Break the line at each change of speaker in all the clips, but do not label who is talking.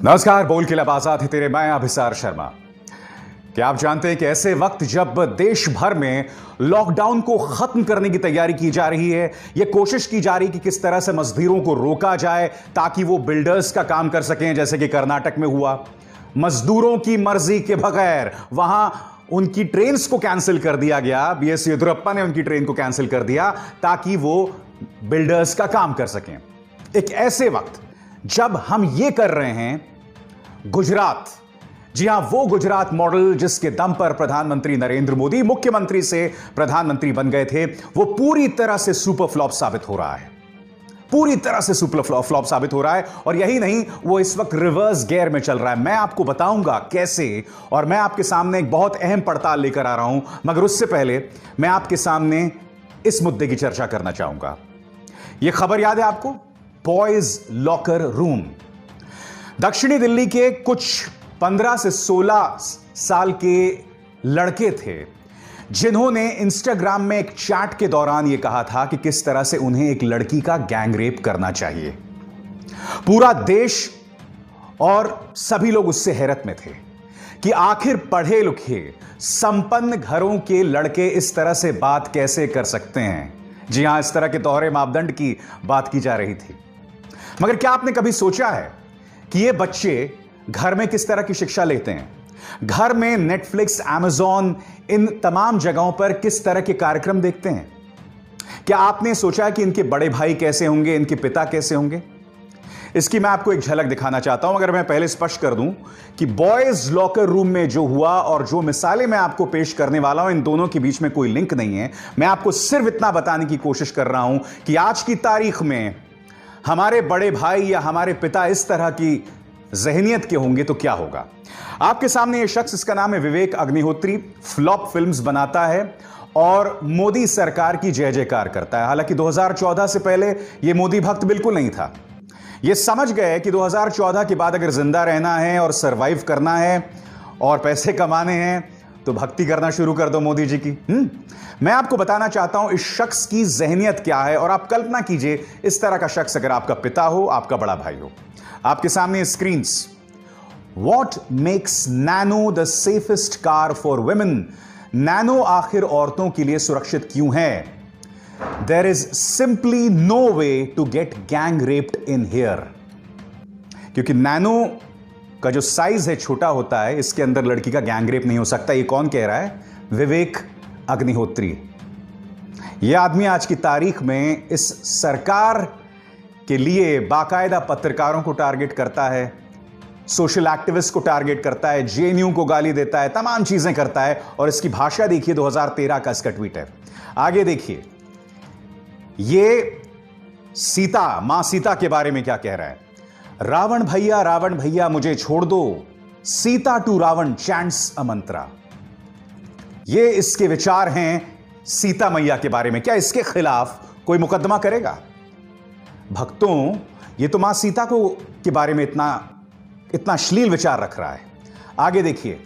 नमस्कार, बोल के लब आजाद है तेरे, मैं अभिसार शर्मा। क्या आप जानते हैं कि ऐसे वक्त जब देश भर में लॉकडाउन को खत्म करने की तैयारी की जा रही है, यह कोशिश की जा रही है कि किस तरह से मजदूरों को रोका जाए ताकि वो बिल्डर्स का काम कर सकें, जैसे कि कर्नाटक में हुआ। मजदूरों की मर्जी के बगैर वहां उनकी ट्रेन को कैंसिल कर दिया गया। बीएस येदियुरप्पा ने उनकी ट्रेन को कैंसिल कर दिया ताकि वो बिल्डर्स का काम कर सकें। एक ऐसे वक्त जब हम ये कर रहे हैं, गुजरात, जी हां, वो गुजरात मॉडल जिसके दम पर प्रधानमंत्री नरेंद्र मोदी मुख्यमंत्री से प्रधानमंत्री बन गए थे, वो पूरी तरह से सुपर फ्लॉप साबित हो रहा है। पूरी तरह से सुपर फ्लॉप साबित हो रहा है। और यही नहीं, वो इस वक्त रिवर्स गियर में चल रहा है। मैं आपको बताऊंगा कैसे, और मैं आपके सामने एक बहुत अहम पड़ताल लेकर आ रहा हूं। मगर उससे पहले मैं आपके सामने इस मुद्दे की चर्चा करना चाहूंगा। यह खबर याद है आपको? Boys locker room. दक्षिणी दिल्ली के कुछ 15 से 16 साल के लड़के थे जिन्होंने इंस्टाग्राम में एक चैट के दौरान यह कहा था कि किस तरह से उन्हें एक लड़की का गैंग रेप करना चाहिए। पूरा देश और सभी लोग उससे हैरत में थे कि आखिर पढ़े लिखे संपन्न घरों के लड़के इस तरह से बात कैसे कर सकते हैं। जी हां, इस तरह के दोहरे मापदंड की बात की जा रही थी। मगर क्या आपने कभी सोचा है कि ये बच्चे घर में किस तरह की शिक्षा लेते हैं? घर में नेटफ्लिक्स, अमेज़न, इन तमाम जगहों पर किस तरह के कार्यक्रम देखते हैं? क्या आपने सोचा कि इनके बड़े भाई कैसे होंगे, इनके पिता कैसे होंगे? इसकी मैं आपको एक झलक दिखाना चाहता हूं। अगर मैं पहले स्पष्ट कर दूं कि बॉयज लॉकर रूम में जो हुआ और जो मिसालें मैं आपको पेश करने वाला हूं, इन दोनों के बीच में कोई लिंक नहीं है। मैं आपको सिर्फ इतना बताने की कोशिश कर रहा हूं कि आज की तारीख में हमारे बड़े भाई या हमारे पिता इस तरह की जहनियत के होंगे तो क्या होगा। आपके सामने यह शख्स, इसका नाम है विवेक अग्निहोत्री, फ्लॉप फिल्म्स बनाता है और मोदी सरकार की जय जयकार करता है। हालांकि 2014 से पहले यह मोदी भक्त बिल्कुल नहीं था। यह समझ गए कि 2014 के बाद अगर जिंदा रहना है और सरवाइव करना है और पैसे कमाने हैं तो भक्ति करना शुरू कर दो मोदी जी की। मैं आपको बताना चाहता हूं इस शख्स की जहनियत क्या है। और आप कल्पना कीजिए, इस तरह का शख्स अगर आपका पिता हो, आपका बड़ा भाई हो। आपके सामने screens. What makes Nano the safest car for women? Nano आखिर औरतों के लिए सुरक्षित क्यों है? There is simply no way to get gang raped in here. क्योंकि नैनो का जो साइज है छोटा होता है, इसके अंदर लड़की का गैंग रेप नहीं हो सकता। ये कौन कह रहा है? विवेक अग्निहोत्री। यह आदमी आज की तारीख में इस सरकार के लिए बाकायदा पत्रकारों को टारगेट करता है, सोशल एक्टिविस्ट को टारगेट करता है, जेएनयू को गाली देता है, तमाम चीजें करता है। और इसकी भाषा देखिए, 2013 का इसका ट्वीट है। आगे देखिए, ये सीता, मां सीता के बारे में क्या कह रहा है? रावण भैया मुझे छोड़ दो, सीता टू रावण चैंट्स अ मंत्रा। ये इसके विचार हैं सीता मैया के बारे में। क्या इसके खिलाफ कोई मुकदमा करेगा? भक्तों, ये तो मां सीता को के बारे में इतना अश्लील विचार रख रहा है। आगे देखिए,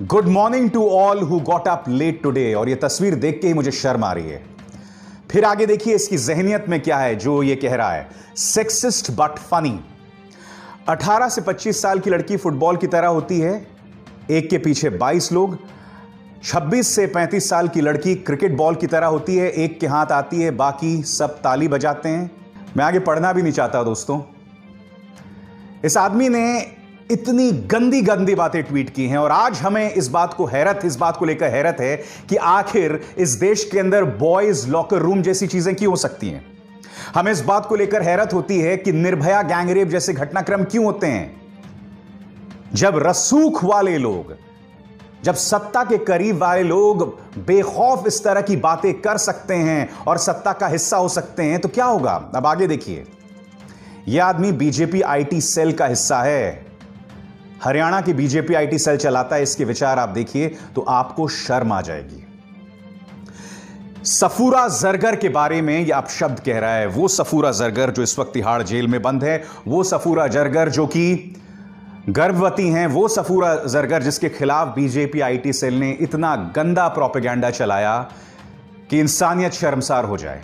good morning to all who got up late today. और ये तस्वीर देख के ही मुझे शर्म आ रही है। फिर आगे देखिए इसकी जहनियत में क्या है जो ये कह रहा है, सेक्सिस्ट बट फनी। 18 से 25 साल की लड़की फुटबॉल की तरह होती है, एक के पीछे 22 लोग। 26 से 35 साल की लड़की क्रिकेट बॉल की तरह होती है, एक के हाथ आती है, बाकी सब ताली बजाते हैं। मैं आगे पढ़ना भी नहीं चाहता दोस्तों। इस आदमी ने इतनी गंदी गंदी बातें ट्वीट की हैं और आज हमें इस बात को लेकर हैरत है कि आखिर इस देश के अंदर बॉयज लॉकर रूम जैसी चीजें क्यों हो सकती हैं। हमें इस बात को लेकर हैरत होती है कि निर्भया गैंगरेप जैसे घटनाक्रम क्यों होते हैं। जब रसूख वाले लोग, जब सत्ता के करीब वाले लोग बेखौफ इस तरह की बातें कर सकते हैं और सत्ता का हिस्सा हो सकते हैं तो क्या होगा। अब आगे देखिए, यह आदमी बीजेपी आईटी सेल का हिस्सा है, हरियाणा की बीजेपी आईटी सेल चलाता है। इसके विचार आप देखिए तो आपको शर्म आ जाएगी। सफूरा जरगर के बारे में यह अपशब्द कह रहा है। वो सफूरा जरगर जो इस वक्त तिहाड़ जेल में बंद है, वो सफूरा जरगर जो कि गर्भवती हैं, वो सफूरा जरगर जिसके खिलाफ बीजेपी आईटी सेल ने इतना गंदा प्रोपेगेंडा चलाया कि इंसानियत शर्मसार हो जाए।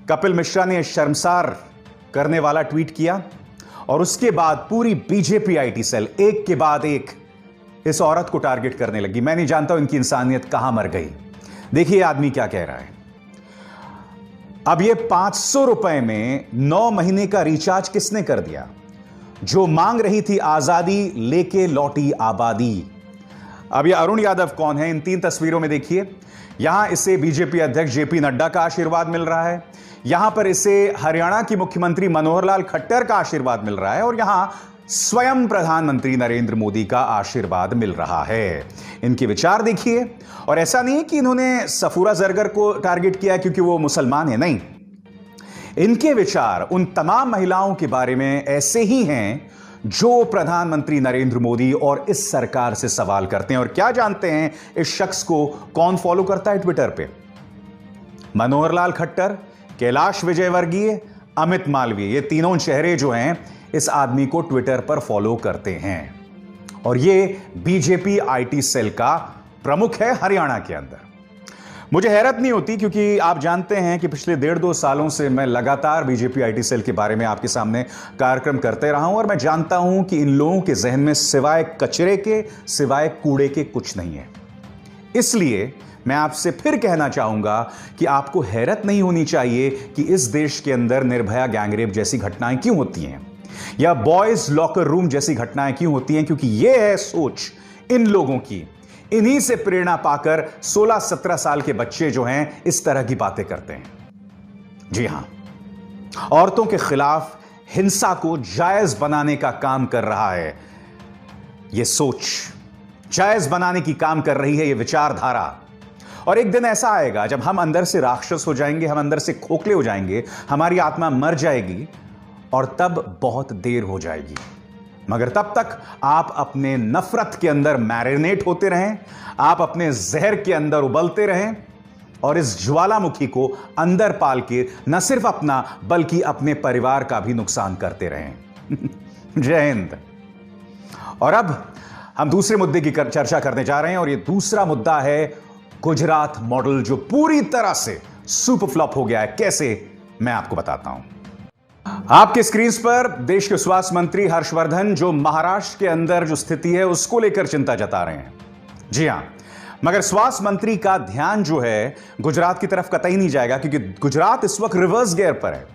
कपिल मिश्रा ने शर्मसार करने वाला ट्वीट किया और उसके बाद पूरी बीजेपी आईटी सेल एक के बाद एक इस औरत को टारगेट करने लगी। मैं नहीं जानता इनकी इंसानियत कहां मर गई। देखिए आदमी क्या कह रहा है। अब ये 500 रुपए में 9 महीने का रिचार्ज किसने कर दिया? जो मांग रही थी आजादी लेके लौटी आबादी। अब ये अरुण यादव कौन है? इन 3 तस्वीरों में देखिए। यहां इसे बीजेपी अध्यक्ष जेपी नड्डा का आशीर्वाद मिल रहा है, यहां पर इसे हरियाणा की मुख्यमंत्री मनोहर लाल खट्टर का आशीर्वाद मिल रहा है और यहां स्वयं प्रधानमंत्री नरेंद्र मोदी का आशीर्वाद मिल रहा है। इनके विचार देखिए। और ऐसा नहीं है कि इन्होंने सफूरा जरगर को टारगेट किया क्योंकि वो मुसलमान है, नहीं। इनके विचार उन तमाम महिलाओं के बारे में ऐसे ही हैं जो प्रधानमंत्री नरेंद्र मोदी और इस सरकार से सवाल करते हैं। और क्या जानते हैं इस शख्स को कौन फॉलो करता है ट्विटर पे? मनोहर लाल खट्टर, कैलाश विजयवर्गीय, अमित मालवीय, ये तीनों चेहरे जो हैं इस आदमी को ट्विटर पर फॉलो करते हैं। और ये बीजेपी आईटी सेल का प्रमुख है हरियाणा के अंदर। मुझे हैरत नहीं होती क्योंकि आप जानते हैं कि पिछले 1.5-2 सालों से मैं लगातार बीजेपी आईटी सेल के बारे में आपके सामने कार्यक्रम करते रहा हूं और मैं जानता हूं कि इन लोगों के जहन में सिवाय कचरे के, सिवाय कूड़े के कुछ नहीं है। इसलिए मैं आपसे फिर कहना चाहूंगा कि आपको हैरत नहीं होनी चाहिए कि इस देश के अंदर निर्भया गैंगरेप जैसी घटनाएं क्यों होती हैं या बॉयज लॉकर रूम जैसी घटनाएं क्यों होती हैं, क्योंकि यह है सोच इन लोगों की। इन्हीं से प्रेरणा पाकर 16-17 साल के बच्चे जो हैं इस तरह की बातें करते हैं। जी हां, औरतों के खिलाफ हिंसा को जायज बनाने का काम कर रहा है यह सोच, जायज बनाने की काम कर रही है यह विचारधारा। और एक दिन ऐसा आएगा जब हम अंदर से राक्षस हो जाएंगे, हम अंदर से खोखले हो जाएंगे, हमारी आत्मा मर जाएगी और तब बहुत देर हो जाएगी। मगर तब तक आप अपने नफरत के अंदर मैरिनेट होते रहें, आप अपने जहर के अंदर उबलते रहें और इस ज्वालामुखी को अंदर पाल के न सिर्फ अपना बल्कि अपने परिवार का भी नुकसान करते रहें। जय हिंद। और अब हम दूसरे मुद्दे की चर्चा करने जा रहे हैं और यह दूसरा मुद्दा है गुजरात मॉडल, जो पूरी तरह से सुपर फ्लॉप हो गया है। कैसे, मैं आपको बताता हूं। आपके स्क्रीन पर देश के स्वास्थ्य मंत्री हर्षवर्धन जो महाराष्ट्र के अंदर जो स्थिति है उसको लेकर चिंता जता रहे हैं। जी हां, मगर स्वास्थ्य मंत्री का ध्यान जो है गुजरात की तरफ कतई नहीं जाएगा क्योंकि गुजरात इस वक्त रिवर्स गियर पर है।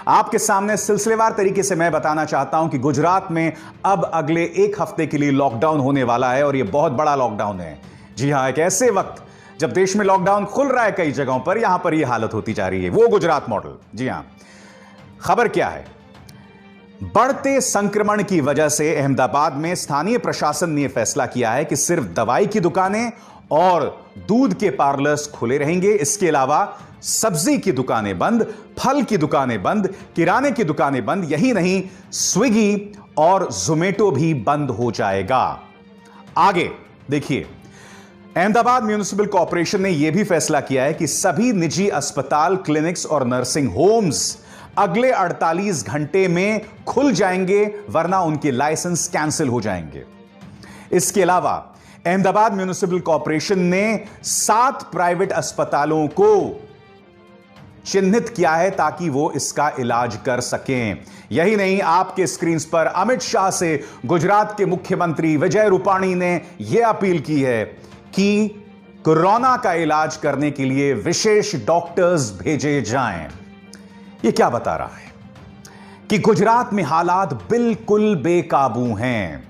आपके सामने सिलसिलेवार तरीके से मैं बताना चाहता हूं कि गुजरात में अब अगले 1 हफ्ते के लिए लॉकडाउन होने वाला है और यह बहुत बड़ा लॉकडाउन है। जी हां, एक ऐसे वक्त जब देश में लॉकडाउन खुल रहा है कई जगहों पर, यहां पर यह हालत होती जा रही है, वो गुजरात मॉडल। जी हां, खबर क्या है? बढ़ते संक्रमण की वजह से अहमदाबाद में स्थानीय प्रशासन ने फैसला किया है कि सिर्फ दवाई की दुकानें और दूध के पार्लर्स खुले रहेंगे। इसके अलावा सब्जी की दुकानें बंद, फल की दुकानें बंद, किराने की दुकानें बंद। यही नहीं, स्विगी और जोमेटो भी बंद हो जाएगा। आगे देखिए, अहमदाबाद म्युनिसिपल कॉर्पोरेशन ने यह भी फैसला किया है कि सभी निजी अस्पताल, क्लिनिक्स और नर्सिंग होम्स अगले 48 घंटे में खुल जाएंगे, वरना उनके लाइसेंस कैंसिल हो जाएंगे। इसके अलावा अहमदाबाद म्युनिसिपल कॉर्पोरेशन ने 7 प्राइवेट अस्पतालों को चिन्हित किया है ताकि वो इसका इलाज कर सकें। यही नहीं, आपके स्क्रीन पर अमित शाह से गुजरात के मुख्यमंत्री विजय रूपाणी ने यह अपील की है कि कोरोना का इलाज करने के लिए विशेष डॉक्टर्स भेजे जाएं। यह क्या बता रहा है कि गुजरात में हालात बिल्कुल बेकाबू हैं।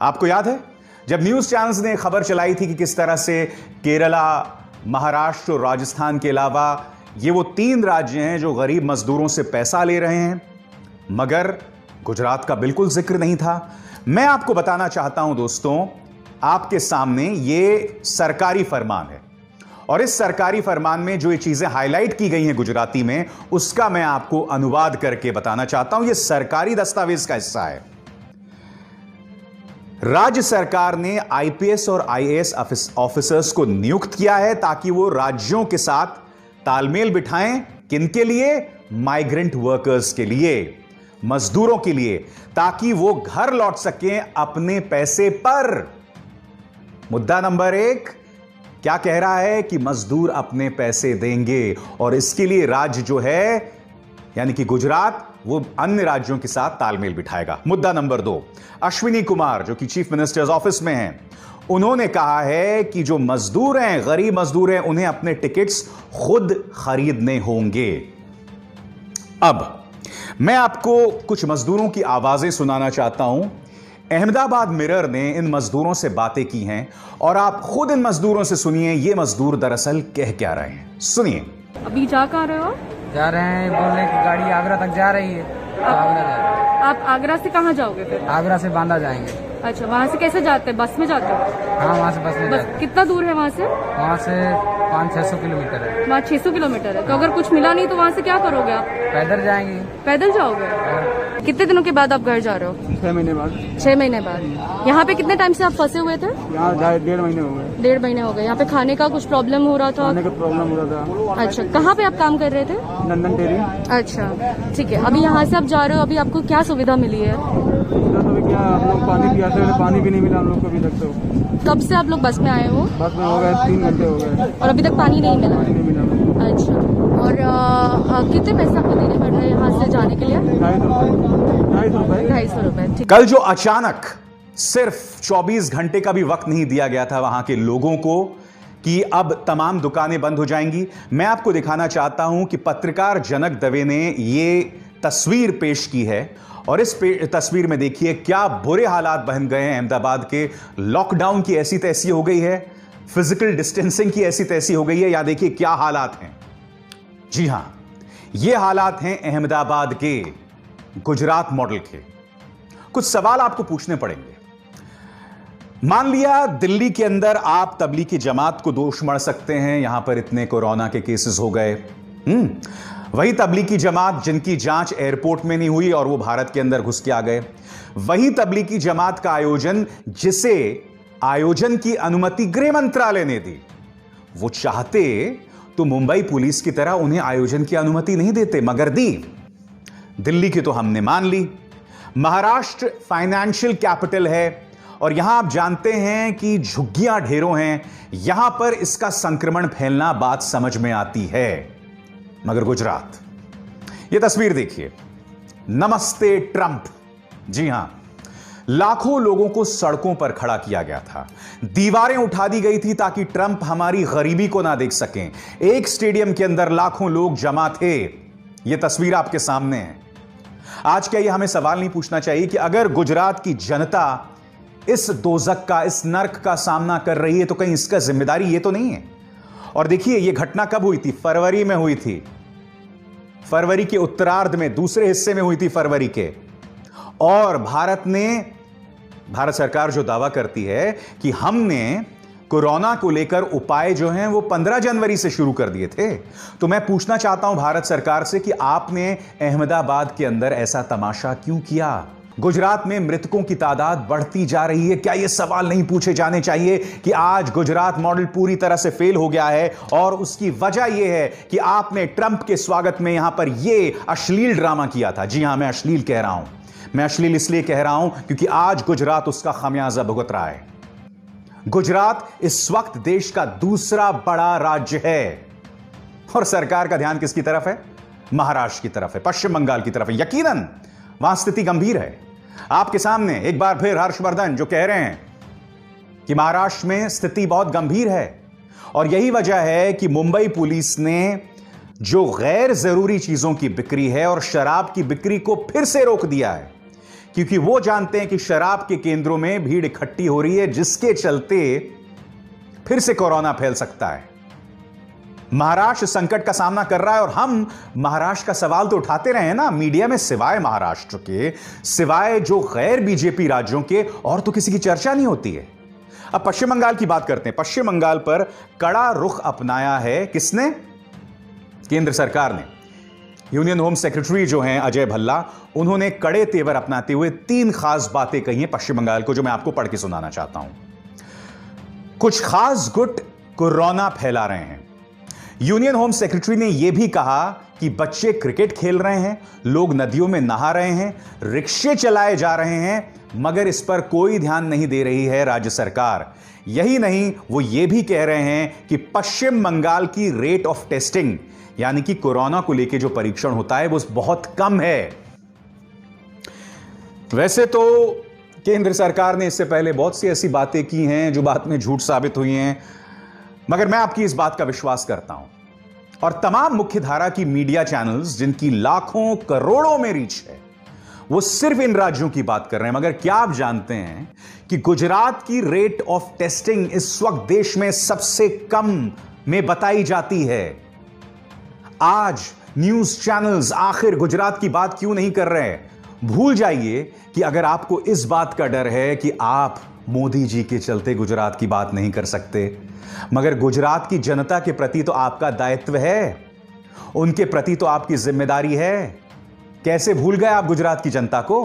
आपको याद है जब न्यूज चैनल्स ने खबर चलाई थी कि किस तरह से केरला, महाराष्ट्र और राजस्थान के अलावा ये वो 3 राज्य हैं जो गरीब मजदूरों से पैसा ले रहे हैं, मगर गुजरात का बिल्कुल जिक्र नहीं था। मैं आपको बताना चाहता हूं दोस्तों, आपके सामने ये सरकारी फरमान है और इस सरकारी फरमान में जो ये चीजें हाईलाइट की गई हैं गुजराती में, उसका मैं आपको अनुवाद करके बताना चाहता हूं। यह सरकारी दस्तावेज का हिस्सा है। राज्य सरकार ने आईपीएस और आईएएस ऑफिसर्स को नियुक्त किया है ताकि वो राज्यों के साथ तालमेल बिठाएं। किनके लिए? माइग्रेंट वर्कर्स के लिए, मजदूरों के लिए, ताकि वो घर लौट सकें अपने पैसे पर। मुद्दा नंबर 1 क्या कह रहा है कि मजदूर अपने पैसे देंगे और इसके लिए राज्य जो है यानी कि गुजरात वो अन्य राज्यों के साथ तालमेल बिठाएगा। मुद्दा नंबर 2, अश्विनी कुमार जो कि चीफ मिनिस्टर्स ऑफिस में हैं, उन्होंने कहा है कि जो मजदूर हैं, गरीब मजदूर हैं, उन्हें अपने टिकट्स खुद खरीदने होंगे। अब मैं आपको कुछ मजदूरों की आवाजें सुनाना चाहता हूं। अहमदाबाद मिरर ने इन मजदूरों से बातें की हैं और आप खुद इन मजदूरों से सुनिए ये मजदूर दरअसल कह क्या रहे हैं। सुनिए।
अभी जा कहाँ रहे हो?
जा रहे हैं, बोल रहे हैं कि गाड़ी आगरा तक जा रही है। आगरा जा रहे हैं।
आप आगरा से कहाँ जाओगे फिर?
आगरा से बांदा जाएंगे।
अच्छा, वहाँ से कैसे जाते हैं? बस में जाते हो?
हाँ, वहाँ से बस में जाते हैं।
कितना दूर है वहाँ से?
वहाँ से 500-600 किलोमीटर है।
वहाँ 600 किलोमीटर है। तो अगर कुछ मिला नहीं तो वहाँ से क्या करोगे आप?
पैदल जाएंगे।
पैदल जाओगे? कितने दिनों के बाद आप घर जा रहे हो?
6 महीने बाद।
6 महीने बाद। यहाँ पे कितने टाइम से आप फंसे हुए थे?
यहाँ 1.5 महीने हो गए।
1.5 महीने हो गए। यहाँ पे खाने का कुछ प्रॉब्लम हो रहा था?
खाने का प्रॉब्लम हो रहा था।
अच्छा, कहाँ पे आप काम कर रहे थे?
London dairy.
अच्छा, ठीक है। अभी यहाँ से आप जा रहे हो, अभी आपको क्या सुविधा मिली है?
क्या हम लोग पानी पियाते थे, पानी भी नहीं मिला हम लोग को अभी तक। तो
कब से आप लोग बस में आए हो?
बस में हो गए 3 घंटे हो गए
और अभी तक पानी नहीं मिला?
नहीं मिला।
अच्छा, और कितने पैसे आपको देने पड़ रहे हैं यहाँ से जाने के लिए? 250 रुपए। ठीक।
कल जो अचानक सिर्फ 24 घंटे का भी वक्त नहीं दिया गया था वहां के लोगों को कि अब तमाम दुकानें बंद हो जाएंगी, मैं आपको दिखाना चाहता हूं कि पत्रकार जनक दवे ने यह तस्वीर पेश की है और इस तस्वीर में देखिए क्या बुरे हालात बन गए हैं अहमदाबाद के। लॉकडाउन की ऐसी तैसी हो गई है, फिजिकल डिस्टेंसिंग की ऐसी तैसी हो गई है। या देखिए क्या हालात हैं। जी हां, ये हालात हैं अहमदाबाद के, गुजरात मॉडल के। कुछ सवाल आपको पूछने पड़ेंगे। मान लिया दिल्ली के अंदर आप तबलीगी जमात को दोष मढ़ सकते हैं, यहां पर इतने कोरोना के केसेस हो गए। वही तबलीगी जमात जिनकी जांच एयरपोर्ट में नहीं हुई और वो भारत के अंदर घुस के आ गए। वही तबलीगी जमात का आयोजन जिसे आयोजन की अनुमति गृह मंत्रालय ने दी, वो चाहते तो मुंबई पुलिस की तरह उन्हें आयोजन की अनुमति नहीं देते, मगर दी। दिल्ली की तो हमने मान ली। महाराष्ट्र फाइनेंशियल कैपिटल है और यहां आप जानते हैं कि झुग्गियां ढेरों हैं, यहां पर इसका संक्रमण फैलना बात समझ में आती है। मगर गुजरात, यह तस्वीर देखिए, नमस्ते ट्रंप। जी हां, लाखों लोगों को सड़कों पर खड़ा किया गया था, दीवारें उठा दी गई थी ताकि ट्रंप हमारी गरीबी को ना देख सकें। एक स्टेडियम के अंदर लाखों लोग जमा थे। यह तस्वीर आपके सामने है। आज क्या यह हमें सवाल नहीं पूछना चाहिए कि अगर गुजरात की जनता इस दोजक का, इस नर्क का सामना कर रही है तो कहीं इसका जिम्मेदारी ये तो नहीं है? और देखिए यह घटना कब हुई थी? फरवरी में हुई थी, फरवरी के उत्तरार्ध में, दूसरे हिस्से में हुई थी फरवरी के। और भारत सरकार जो दावा करती है कि हमने कोरोना को लेकर उपाय जो हैं वो 15 जनवरी से शुरू कर दिए थे, तो मैं पूछना चाहता हूं भारत सरकार से कि आपने अहमदाबाद के अंदर ऐसा तमाशा क्यों किया? गुजरात में मृतकों की तादाद बढ़ती जा रही है, क्या यह सवाल नहीं पूछे जाने चाहिए कि आज गुजरात मॉडल पूरी तरह से फेल हो गया है? और उसकी वजह यह है कि आपने ट्रंप के स्वागत में यहां पर यह अश्लील ड्रामा किया था। जी हां, मैं अश्लील कह रहा हूं। मैं अश्लील इसलिए कह रहा हूं क्योंकि आज गुजरात उसका खामियाजा भुगत रहा है। गुजरात इस वक्त देश का दूसरा बड़ा राज्य है और सरकार का ध्यान किसकी तरफ है? महाराष्ट्र की तरफ है, पश्चिम बंगाल की तरफ है। यकीनन वहां स्थिति गंभीर है। आपके सामने एक बार फिर हर्षवर्धन जो कह रहे हैं कि महाराष्ट्र में स्थिति बहुत गंभीर है और यही वजह है कि मुंबई पुलिस ने जो गैर जरूरी चीजों की बिक्री है और शराब की बिक्री को फिर से रोक दिया है, क्योंकि वो जानते हैं कि शराब के केंद्रों में भीड़ इकट्ठी हो रही है, जिसके चलते फिर से कोरोना फैल सकता है। महाराष्ट्र संकट का सामना कर रहा है और हम महाराष्ट्र का सवाल तो उठाते रहे हैं ना मीडिया में, सिवाय महाराष्ट्र के, सिवाय जो गैर बीजेपी राज्यों के, और तो किसी की चर्चा नहीं होती है। अब पश्चिम बंगाल की बात करते हैं। पश्चिम बंगाल पर कड़ा रुख अपनाया है किसने? केंद्र सरकार ने। यूनियन होम सेक्रेटरी जो हैं अजय भल्ला, उन्होंने कड़े तेवर अपनाते हुए 3 खास बातें कही हैं पश्चिम बंगाल को, जो मैं आपको पढ़ के सुनाना चाहता हूं। कुछ खास गुट कोरोना फैला रहे हैं। यूनियन होम सेक्रेटरी ने यह भी कहा कि बच्चे क्रिकेट खेल रहे हैं, लोग नदियों में नहा रहे हैं, रिक्शे चलाए जा रहे हैं, मगर इस पर कोई ध्यान नहीं दे रही है राज्य सरकार। यही नहीं, वो ये भी कह रहे हैं कि पश्चिम बंगाल की रेट ऑफ टेस्टिंग, यानी कि कोरोना को लेकर जो परीक्षण होता है, वो बहुत कम है। वैसे तो केंद्र सरकार ने इससे पहले बहुत सी ऐसी बातें की हैं जो बाद में झूठ साबित हुई हैं, मगर मैं आपकी इस बात का विश्वास करता हूं और तमाम मुख्यधारा की मीडिया चैनल्स जिनकी लाखों करोड़ों में रीच है वो सिर्फ इन राज्यों की बात कर रहे हैं। मगर क्या आप जानते हैं कि गुजरात की रेट ऑफ टेस्टिंग इस वक्त देश में सबसे कम में बताई जाती है। आज न्यूज चैनल्स आखिर गुजरात की बात क्यों नहीं कर रहे हैं? भूल जाइए कि अगर आपको इस बात का डर है कि आप मोदी जी के चलते गुजरात की बात नहीं कर सकते, मगर गुजरात की जनता के प्रति तो आपका दायित्व है, उनके प्रति तो आपकी जिम्मेदारी है। कैसे भूल गए आप गुजरात की जनता को?